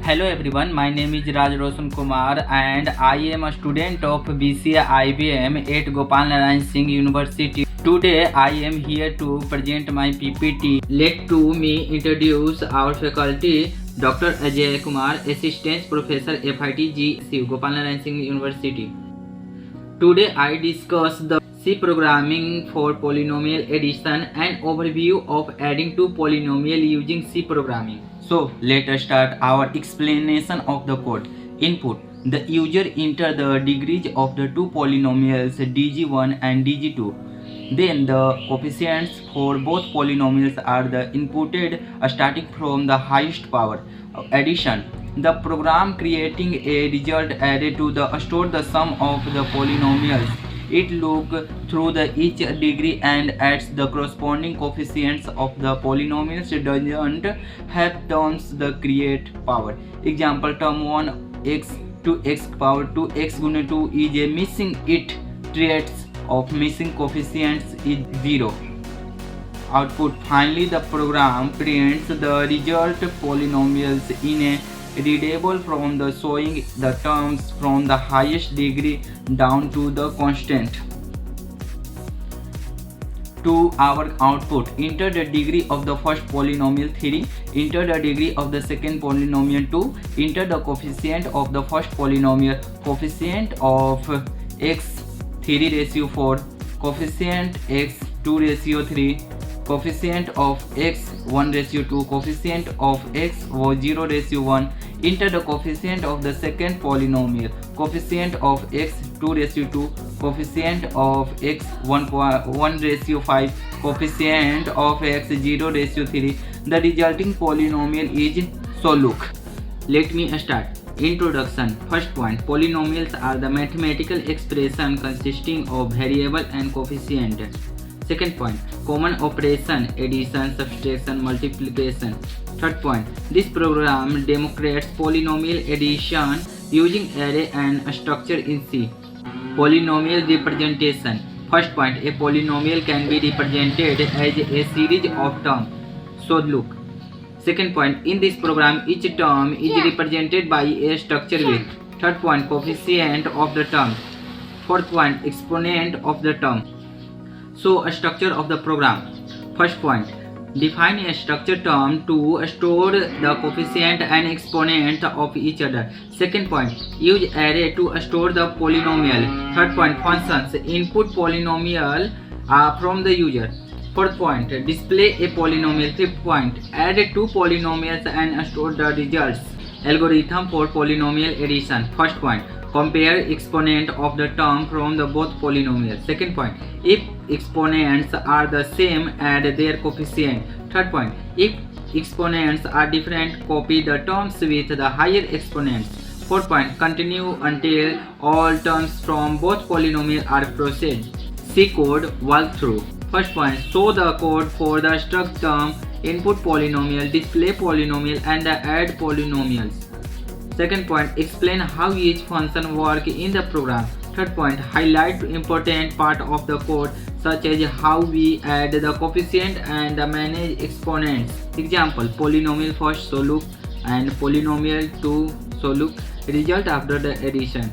Hello everyone, my name is Raj Roshan Kumar and I am a student of BCA IBM at Gopal Narayan Singh University. Today I am here to present my PPT. Let me introduce our faculty. Dr. Ajay Kumar, Assistant Professor FIT GCU, Gopal Narayan Singh University. Today I discuss the C programming for polynomial addition and overview of adding two polynomial using C programming. So let us start our explanation of the code. Input: the user enter the degrees of the two polynomials dg1 and dg2. Then the coefficients for both polynomials are inputted starting from the highest power. Addition: the program creating a result array to store the sum of the polynomials. It looks through each degree and adds the corresponding coefficients of the polynomials. Doesn't have terms the create power. Example: term 1 x to x power 2x गुने 2 is a missing. It traits of missing coefficients is 0. Output: finally the program prints the result polynomials in a readable from the showing the terms from the highest degree down to the constant. To our output: enter the degree of the first polynomial 3, enter the degree of the second polynomial 2, enter the coefficient of the first polynomial, coefficient of x 3/4, coefficient x 2/3, coefficient of x 1/2, coefficient of x 0/1. Enter the coefficient of the second polynomial, coefficient of x 2/2, coefficient of x 1/5, coefficient of x 0/3. The resulting polynomial is SOLUC. Let me start. Introduction. First point: polynomials are the mathematical expression consisting of variable and coefficient. Second point: common operation, addition, subtraction, multiplication. Third point: this program demonstrates polynomial addition using array and structure in C. Polynomial representation. First point: a polynomial can be represented as a series of terms. So look. Second point: in this program each term is represented by a structure with. Third point: coefficient of the term. Fourth point: exponent of the term. So a structure of the program. First point: define a structure term to store the coefficient and exponent of each other. Second point: use array to store the polynomial. Third point: functions input polynomial from the user. Fourth point: display a polynomial. Fifth point: add two polynomials and store the results. Algorithm for polynomial addition. First point: compare exponent of the term from the both polynomials. Second point: if exponents are the same, add their coefficient. Third point: if exponents are different, copy the terms with the higher exponents. Fourth point: continue until all terms from both polynomials are processed. C code walkthrough. First point: show the code for the struct term, input polynomial, display polynomial, and add polynomials. Second point: explain how each function works in the program. Third point: highlight important part of the code such as how we add the coefficient and manage exponents. Example: polynomial first SOLUC and polynomial 2 SOLUC, result after the addition,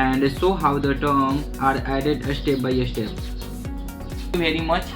and show how the terms are added step by step. Thank you very much.